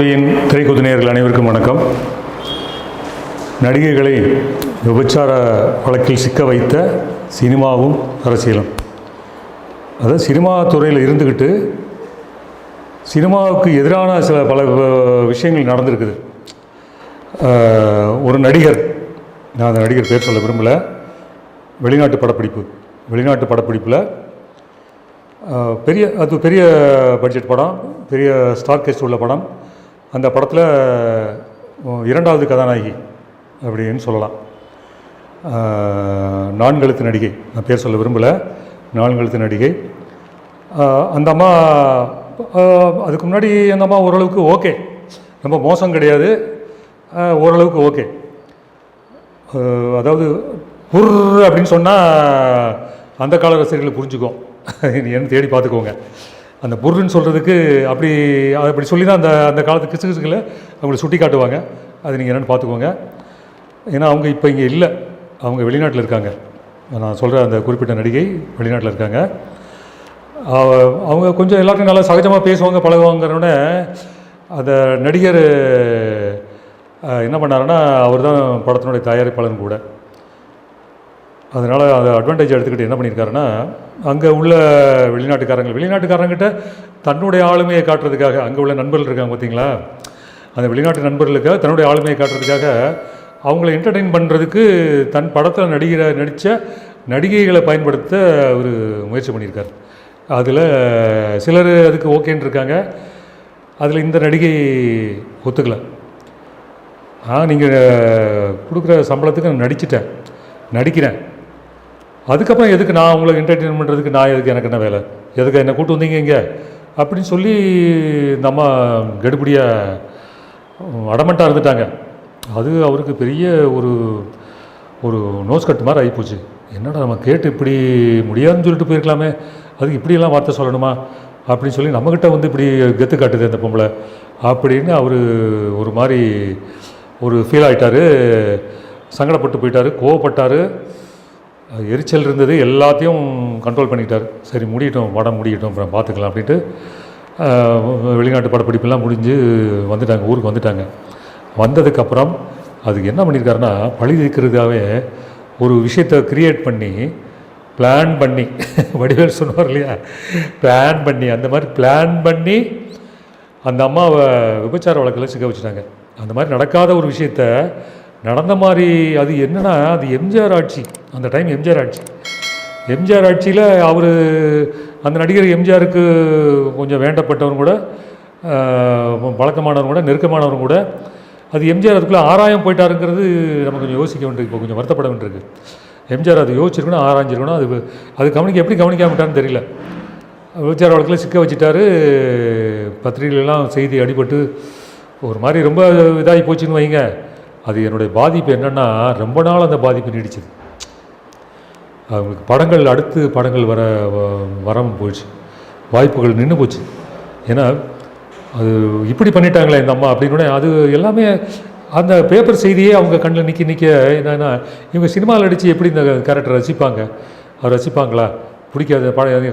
திரைக்குது நேயர்கள் அனைவருக்கும் வணக்கம். நடிகைகளை விபச்சார வழக்கில் சிக்க வைத்த சினிமாவும் அரசியலும். அதாவது சினிமா துறையில் இருந்துக்கிட்டு சினிமாவுக்கு எதிரான சில பல விஷயங்கள் நடந்திருக்குது. ஒரு நடிகர், நான் அந்த நடிகர் பேர் சொல்ல விரும்பலை, வெளிநாட்டு படப்பிடிப்பில் பெரிய பட்ஜெட் படம், பெரிய ஸ்டார் கேஸ்ட் உள்ள படம். அந்த படத்தில் இரண்டாவது கதாநாயகி அப்படின்னு சொல்லலாம். நான்கெழுத்து நடிகை, நான் பேர் சொல்ல விரும்பலை, நான்கெழுத்து நடிகை. அந்த அம்மா அதுக்கு முன்னாடி அந்த அம்மா ஓரளவுக்கு ஓகே, ரொம்ப மோசம் கிடையாது, ஓரளவுக்கு ஓகே. அதாவது புர் அப்படின்னு சொன்னால் அந்த கால ரசிகர்களை புரிஞ்சுக்கும், என்ன தேடி பார்த்துக்கோங்க. அந்த புர்ன்னு சொல்கிறதுக்கு அப்படி சொல்லி தான் அந்த காலத்து கிசுகிசுகளை அவங்களை சுட்டி காட்டுவாங்க. அது நீங்கள் என்னென்னு பார்த்துக்கோங்க. ஏன்னா அவங்க இப்போ இங்கே இல்லை, அவங்க வெளிநாட்டில் இருக்காங்க. நான் சொல்கிற அந்த குறிப்பிட்ட நடிகை வெளிநாட்டில் இருக்காங்க. அவங்க கொஞ்சம் எல்லாருக்கும் நல்லா சகஜமாக பேசுவாங்க, பழகுவாங்கிறோட அந்த நடிகர் என்ன பண்ணாருன்னா, அவர் தான் படத்தினுடைய தயாரிப்பாளன் கூட. அதனால் அந்த அட்வான்டேஜ் எடுத்துக்கிட்டு என்ன பண்ணியிருக்காருன்னா, அங்கே உள்ள வெளிநாட்டுக்காரங்கிட்ட தன்னுடைய ஆளுமையை காட்டுறதுக்காக, அங்கே உள்ள நண்பர்கள் இருக்காங்க பார்த்தீங்களா, அந்த வெளிநாட்டு நண்பர்களுக்காக தன்னுடைய ஆளுமையை காட்டுறதுக்காக அவங்கள என்டர்டெயின் பண்ணுறதுக்கு தன் படத்தில் நடித்த நடிகைகளை பயன்படுத்த ஒரு முயற்சி பண்ணியிருக்கார். அதில் சிலர் அதுக்கு ஓகேன்னு இருக்காங்க, அதில் இந்த நடிகை ஒத்துக்கலை. நீங்கள் கொடுக்குற சம்பளத்துக்கு நான் நடிக்கிறேன், அதுக்கப்புறம் எதுக்கு நான் உங்களை என்டர்டெயின் பண்ணுறதுக்கு எனக்கு என்ன வேலை, எதுக்கு என்னை கூட்டு வந்தீங்க இங்கே அப்படின்னு சொல்லி இந்த அம்மா கடுபடியாக அடமெண்ட்டாக இருந்துட்டாங்க. அது அவருக்கு பெரிய ஒரு நோஸ் கட்டு மாதிரி ஆகிப்போச்சு. என்னடா நம்ம கேட்டு இப்படி முடியாதுன்னு சொல்லிட்டு போயிருக்கலாமே, அதுக்கு இப்படியெல்லாம் வார்த்தை சொல்லணுமா அப்படின்னு சொல்லி நம்மக்கிட்ட இப்படி கெத்து காட்டுது அந்த பொம்பளை அப்படின்னு அவர் ஒரு மாதிரி ஃபீல் ஆகிட்டார், சங்கடப்பட்டு போயிட்டார், கோவப்பட்டார், எரிச்சல் இருந்தது, எல்லாத்தையும் கண்ட்ரோல் பண்ணிக்கிட்டார். சரி படம் முடியட்டும், அப்புறம் பார்த்துக்கலாம் அப்படின்ட்டு வெளிநாட்டு படப்பிடிப்பெல்லாம் முடிஞ்சு ஊருக்கு வந்துட்டாங்க. வந்ததுக்கப்புறம் அதுக்கு என்ன பண்ணியிருக்காருன்னா, பழி தீர்க்கிறதுக்காகவே ஒரு விஷயத்தை க்ரியேட் பண்ணி பிளான் பண்ணி வடிவேல் சொன்னார் இல்லையா, அந்த மாதிரி பிளான் பண்ணி அந்த அம்மாவை விபச்சார வழக்கில் சிக்க வச்சுட்டாங்க. அந்த மாதிரி நடக்காத ஒரு விஷயத்த நடந்த மாதிரி. அது என்னன்னா, அது எம்ஜிஆர் ஆட்சி, அந்த டைம் எம்ஜிஆர் ஆட்சியில் அவர் அந்த நடிகர் எம்ஜிஆருக்கு கொஞ்சம் வேண்டப்பட்டவரும் கூட, பழக்கமானவரும் கூட, நெருக்கமானவரும் கூட. அது எம்ஜிஆர் அதுக்குள்ளே ஆராயம் போயிட்டாருங்கிறது நம்ம கொஞ்சம் யோசிக்க வேண்டியிருக்கு, இப்போ கொஞ்சம் வருத்தப்பட வேண்டியிருக்கு. எம்ஜிஆர் அது யோசிச்சிருக்கணும், ஆராய்ஞ்சிருக்கணும். அது எப்படி கவனிக்காமட்டான்னு தெரியல. விபச்சார வழக்கில் சிக்க வச்சுட்டாரு. பத்திரிகைகளெல்லாம் செய்தி அடிபட்டு ஒரு மாதிரி ரொம்ப இதாகி போச்சுன்னு வைங்க. அது என்னுடைய பாதிப்பு என்னென்னா, ரொம்ப நாள் அந்த பாதிப்பு நீடிச்சது. அவங்களுக்கு அடுத்து படங்கள் வராமல் போயிடுச்சு, வாய்ப்புகள் நின்று போச்சு. ஏன்னா அது இப்படி பண்ணிட்டாங்களே இந்த அம்மா அப்படின்னு. அது எல்லாமே அந்த பேப்பர் செய்தியே அவங்க கண்ணில் நிற்க என்னென்னா, இவங்க சினிமாவில் நடித்து எப்படி இந்த கேரக்டர் ரசிப்பாங்களா, பிடிக்காது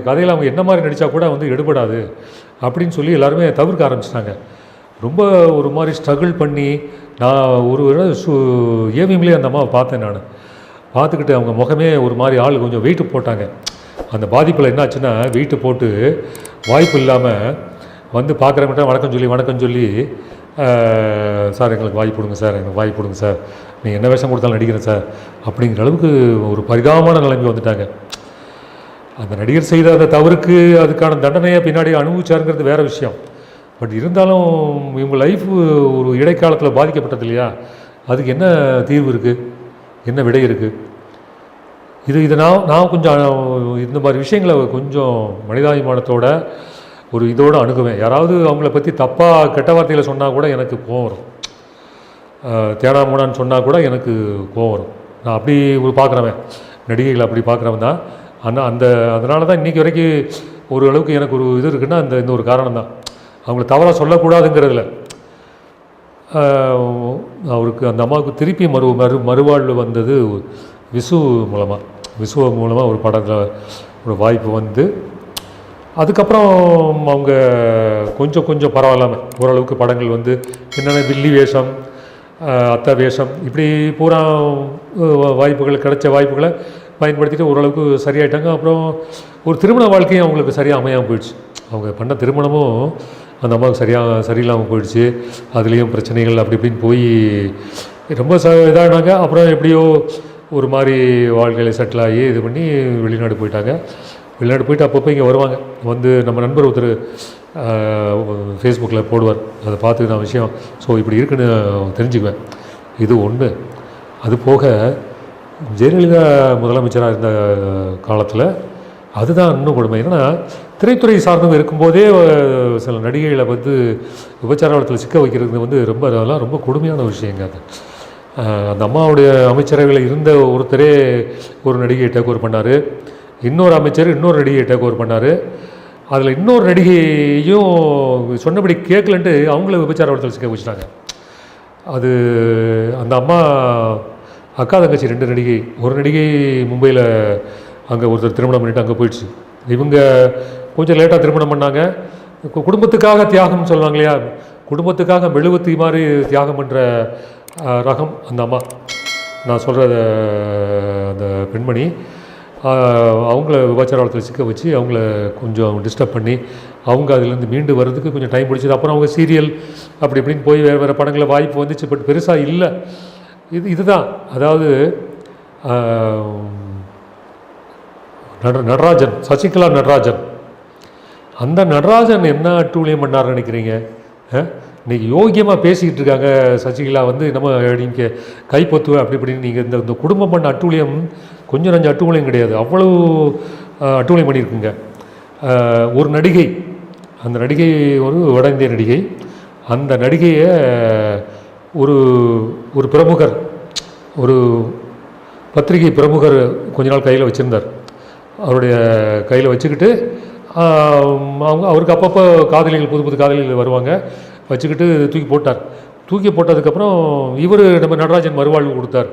கதையில் அவங்க என்ன மாதிரி நடித்தா கூட எடுபடாது அப்படின்னு சொல்லி எல்லாருமே தவிர்க்க ஆரம்பிச்சிட்டாங்க. ரொம்ப ஒரு மாதிரி ஸ்ட்ரகிள் பண்ணி நான் ஒரு ஏவிஎம்லேயே அந்த அம்மாவை பார்த்தேன். நான் பார்த்துக்கிட்டு அவங்க முகமே ஒரு மாதிரி ஆள் கொஞ்சம் வெயிட்டு போட்டாங்க. அந்த பாதிப்பில் என்னாச்சுன்னா, வெயிட்டு போட்டு வாய்ப்பு இல்லாமல் பார்க்குறவங்கிட்ட வணக்கம் சொல்லி சார் எங்களுக்கு வாய்ப்பு கொடுங்க சார், நீங்கள் என்ன வேஷம் கொடுத்தாலும் நடிக்கிறேன் சார் அப்படிங்கிற அளவுக்கு ஒரு பரிதாபமான நிலைமை வந்துட்டாங்க. அந்த நடிகர் செய்த அந்த தவறுக்கு அதுக்கான தண்டனையை பின்னாடி அனுபவிச்சாருங்கிறது வேறு விஷயம். பட் இருந்தாலும் இவங்க லைஃப் ஒரு இடைக்காலத்தில் பாதிக்கப்பட்டது இல்லையா, அதுக்கு என்ன தீர்வு இருக்குது, என்ன விடை இருக்குது? இது நான் கொஞ்சம் இந்த மாதிரி விஷயங்களை கொஞ்சம் மனிதாபிமானத்தோட இதோடு அணுகுவேன். யாராவது அவங்கள பற்றி தப்பாக கெட்ட வார்த்தையில் சொன்னால் கூட எனக்கு கோவம் வரும், தேடாமோடான்னு சொன்னால் கூட எனக்கு கோவம் வரும். நான் அப்படி பார்க்குறவன், நடிகைகளை அப்படி பார்க்குறவன் தான். ஆனால் அதனால தான் இன்றைக்கி வரைக்கும் ஓரளவுக்கு எனக்கு ஒரு இது இருக்குன்னா இந்த ஒரு காரணம் தான். அவங்கள தவறாக சொல்லக்கூடாதுங்கிறதுல அவருக்கு, அந்த அம்மாவுக்கு திருப்பி மறுவாழ்வு வந்தது விசுவ மூலமாக ஒரு படத்தில் ஒரு வாய்ப்பு அதுக்கப்புறம் அவங்க கொஞ்சம் கொஞ்சம் பரவாயில்லாமல் ஓரளவுக்கு படங்கள் வந்து என்னென்ன வில்லி வேஷம், அத்தை வேஷம், இப்படி பூரா வாய்ப்புகள் கிடைச்ச வாய்ப்புகளை பயன்படுத்திட்டு ஓரளவுக்கு சரியாயிட்டாங்க. அப்புறம் ஒரு திருமண வாழ்க்கையும் அவங்களுக்கு சரியாக அமையாமல் போயிடுச்சு. அவங்க பண்ண திருமணமும் அந்த அம்மாவுக்கு சரியில்லாமல் போயிடுச்சு. அதுலேயும் பிரச்சனைகள் அப்படி இப்படின்னு போய் ரொம்ப இதாகினாங்க. அப்புறம் எப்படியோ ஒரு மாதிரி வாழ்க்கையில் செட்டில் ஆகி இது பண்ணி வெளிநாடு போயிட்டாங்க. வெளிநாடு போயிட்டு அப்பப்போ இங்கே வருவாங்க. வந்து நம்ம நண்பர் ஒருத்தர் ஃபேஸ்புக்கில் போடுவார், அதை பார்த்து நான் விஷயம் இப்படி இருக்குன்னு தெரிஞ்சுக்குவேன். இது ஒன்று. அது போக ஜெயலலிதா முதலமைச்சராக இருந்த காலத்தில் அதுதான் இன்னும் கொடுமை. ஏன்னா திரைத்துறை சார்ந்தவங்க இருக்கும்போதே சில நடிகைகளை வந்து விபச்சாரத்தில் சிக்க வைக்கிறது வந்து அதெல்லாம் ரொம்ப கொடுமையான விஷயங்க. அது அந்த அம்மாவுடைய அமைச்சரவையில் இருந்த ஒருத்தரே ஒரு நடிகையை டேக் ஓவர் பண்ணார். இன்னொரு அமைச்சர் இன்னொரு நடிகையை டேக் ஓவர் பண்ணார். அதில் இன்னொரு நடிகையும் சொன்னபடி கேட்கலன்ட்டு அவங்கள விபச்சாரத்தில் சிக்க வச்சுட்டாங்க. அது அந்த அம்மா அக்கா தங்கச்சி 2 நடிகை. ஒரு நடிகை மும்பையில் அங்கே ஒருத்தர் திருமணம் பண்ணிவிட்டு அங்கே போயிடுச்சு. இவங்க கொஞ்சம் லேட்டாக திருமணம் பண்ணாங்க. குடும்பத்துக்காக தியாகம்னு சொல்லுவாங்க இல்லையா, குடும்பத்துக்காக மெழுகுத்தி மாதிரி தியாகம் பண்ணுற ரகம் அந்த அம்மா. நான் சொல்கிற அந்த பெண்மணி அவங்கள விபச்சாரத்தில் சிக்க வச்சு அவங்கள கொஞ்சம் டிஸ்டர்ப் பண்ணி அவங்க அதுலேருந்து மீண்டு வர்றதுக்கு கொஞ்சம் டைம் பிடிச்சது. அப்புறம் அவங்க சீரியல் அப்படி இப்படின்னு போய் வேறு வேறு படங்களில் வாய்ப்பு வந்துச்சு. பட் பெருசாக இல்லை. இதுதான் அதாவது நடராஜன், சசிகலா நடராஜன். அந்த நடராஜன் என்ன அட்டூழியம் பண்ணார்னு நினைக்கிறீங்க? இன்றைக்கி யோகியமாக பேசிக்கிட்டு இருக்காங்க சசிகலா வந்து நம்ம நீங்கள் கைப்பற்றுவேன் அப்படி இப்படின்னு. நீங்கள் இந்த குடும்பம் பண்ண அட்டூழியம் கொஞ்சம் நஞ்சம் அட்டூழியம் கிடையாது, அவ்வளோ அட்டூழியம் பண்ணியிருக்குங்க. ஒரு நடிகை, அந்த நடிகை ஒரு வட இந்திய நடிகை. அந்த நடிகையை ஒரு பிரமுகர், ஒரு பத்திரிகை பிரமுகர் கொஞ்ச நாள் கையில் வச்சுருந்தார். அவருடைய கையில் வச்சுக்கிட்டு அவருக்கு அப்பப்போ காதலிகள், புது காதலிகள் வருவாங்க, வச்சுக்கிட்டு தூக்கி போட்டார். தூக்கி போட்டதுக்கப்புறம் இவர் நம்ம நடராஜன் மறுவாழ்வு கொடுத்தார்.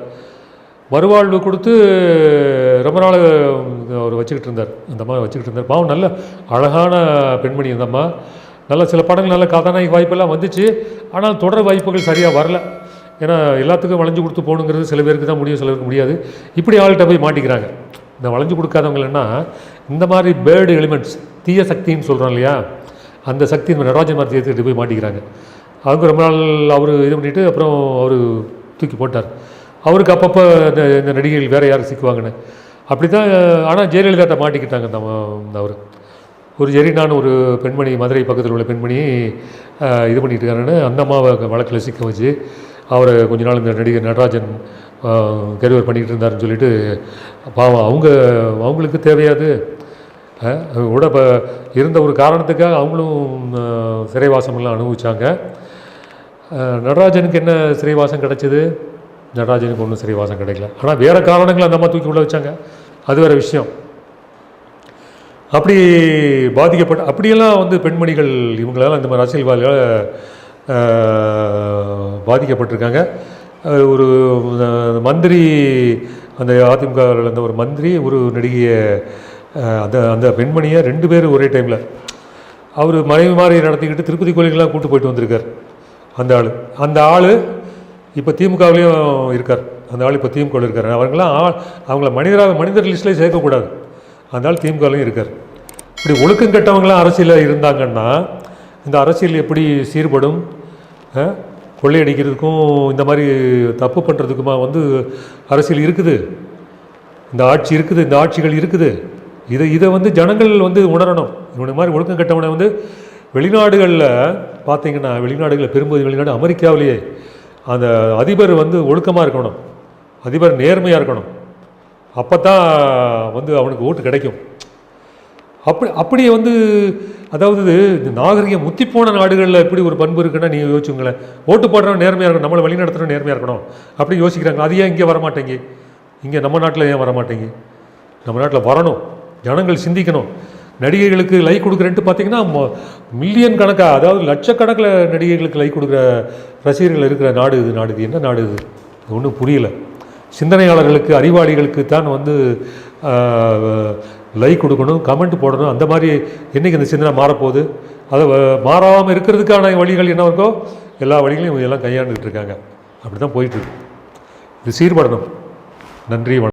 மறுவாழ்வு கொடுத்து ரொம்ப நாள் அவர் வச்சுக்கிட்டு இருந்தார். அந்த அம்மா வச்சுக்கிட்டு இருந்தார். பாவம் நல்ல அழகான பெண்மணி அந்த அம்மா. நல்ல சில படங்கள் நல்ல கதாநாயகி வாய்ப்பெல்லாம் வந்துச்சு. ஆனால் தொடர் வாய்ப்புகள் சரியாக வரல. ஏன்னா எல்லாத்துக்கும் வளைஞ்சு கொடுத்து போகணுங்கிறது சில பேருக்கு தான் முடியும், சிலருக்கு முடியாது. இப்படி ஆள்கிட்ட போய் மாட்டிக்கிறாங்க. இந்த வளைஞ்சு கொடுக்காதவங்கன்னா இந்த மாதிரி பேர்டு எலிமெண்ட்ஸ், தீய சக்தின்னு சொல்கிறோம் இல்லையா, அந்த சக்தி இந்த நடராஜன் மாதிரி எடுத்துகிட்டு போய் மாட்டிக்கிறாங்க. அவங்க ரொம்ப நாள் அவர் இது பண்ணிவிட்டு அப்புறம் அவர் தூக்கி போட்டார். அவருக்கு அப்பப்போ இந்த நடிகைகள் வேறு யாரும் சிக்குவாங்கன்னு அப்படி தான். ஆனால் ஜெயலலிதாட்ட மாட்டிக்கிட்டாங்க அவர். ஒரு ஜெரினான்னு ஒரு பெண்மணி, மதுரை பக்கத்தில் உள்ள பெண்மணி இது பண்ணிட்டு இருக்காங்கன்னு அந்த அம்மாவை வழக்கில் சிக்க வச்சு அவரை கொஞ்ச நாள் இந்த நடிகர் நடராஜன் கெரியர் பண்ணிக்கிட்டு இருந்தாருன்னு சொல்லிட்டு பாவம் அவங்களுக்கு தேவையாது கூட இப்போ இருந்த ஒரு காரணத்துக்காக அவங்களும் சிறைவாசமெல்லாம் அனுபவித்தாங்க. நடராஜனுக்கு என்ன சிறைவாசம் கிடச்சிது? நடராஜனுக்கு ஒன்றும் சிறைவாசம் கிடைக்கல. ஆனால் வேறு காரணங்களை அந்த அம்மா தூக்கி உள்ள வச்சாங்க, அது வேறு விஷயம். அப்படி அப்படியெல்லாம் வந்து பெண்மணிகள் இவங்களால் இந்த மாதிரி அரசியல்வாதிகளால் பாதிக்கப்பட்டிருக்காங்க. ஒரு மந்திரி, அந்த அதிமுகவில் இருந்த ஒரு மந்திரி ஒரு நடிகையை, அந்த பெண்மணியை 2 பேர் ஒரே டைமில் அவர் மனைவி மாதிரி நடத்திக்கிட்டு திருப்பதி கோயிலுக்கெல்லாம் கூட்டு போயிட்டு வந்திருக்கார் அந்த ஆள் இப்போ திமுகவிலையும் இருக்கார். அந்த ஆள் இப்போ திமுகவில் இருக்கார். அவங்கள மனிதர் லிஸ்ட்லேயே சேர்க்கக்கூடாது. அந்த ஆள் திமுகவிலையும் இருக்கார். இப்படி ஒழுக்கம் கெட்டவங்களாம் அரசியலில் இருந்தாங்கன்னா இந்த அரசியல் எப்படி சீர்படும்? கொள்ளையடிக்கிறதுக்கும் இந்த மாதிரி தப்பு பண்ணுறதுக்குமா வந்து அரசியல் இருக்குது, இந்த ஆட்சி இருக்குது, இந்த ஆட்சிகள் இருக்குது. இதை வந்து ஜனங்கள் வந்து உணரணும். இவனை மாதிரி ஒழுக்கம் கெட்டவனை வந்து வெளிநாடுகளில் பார்த்தீங்கன்னா, வெளிநாடுகளில் பெரும்பகுதி வெளிநாடு, அமெரிக்காவிலேயே அந்த அதிபர் வந்து ஒழுக்கமாக இருக்கணும், அதிபர் நேர்மையாக இருக்கணும். அப்போ தான் வந்து அவனுக்கு ஓட்டு கிடைக்கும். அப்படி வந்து அதாவது இந்த நாகரிகம் முத்திப்போன நாடுகளில் எப்படி ஒரு பண்பு இருக்குன்னா நீங்கள் யோசிச்சுங்களேன். ஓட்டு போடுறவன் நேர்மையாக இருக்கணும், நம்மளை வழிநடத்துகிறவன் நேர்மையாக இருக்கணும் அப்படி யோசிக்கிறாங்க. அது ஏன் இங்கே வரமாட்டேங்க? இங்கே நம்ம நாட்டில் ஏன் வரமாட்டேங்க? நம்ம நாட்டில் வரணும், ஜனங்கள் சிந்திக்கணும். நடிகைகளுக்கு லைக் கொடுக்குறேன்ட்டு பார்த்தீங்கன்னா மில்லியன் கணக்காக, அதாவது லட்சக்கணக்கில் நடிகைகளுக்கு லைக் கொடுக்குற ரசிகர்கள் இருக்கிற நாடு இது. என்ன நாடு இது? ஒன்றும் புரியல. சிந்தனையாளர்களுக்கு, அறிவாளிகளுக்கு தான் வந்து லைக் கொடுக்கணும், கமெண்ட் போடணும். அந்த மாதிரி என்றைக்கு இந்த சிந்தனை மாறப்போகுது, அதை மாறாமல் இருக்கிறதுக்கான வழிகள் என்ன இருக்கோ எல்லா வழிகளையும் இவங்க எல்லாம் கையாண்டுக்கிட்டு இருக்காங்க. அப்படி தான் போயிட்டுருக்கு. இது சீர்படணும். நன்றி, வணக்கம்.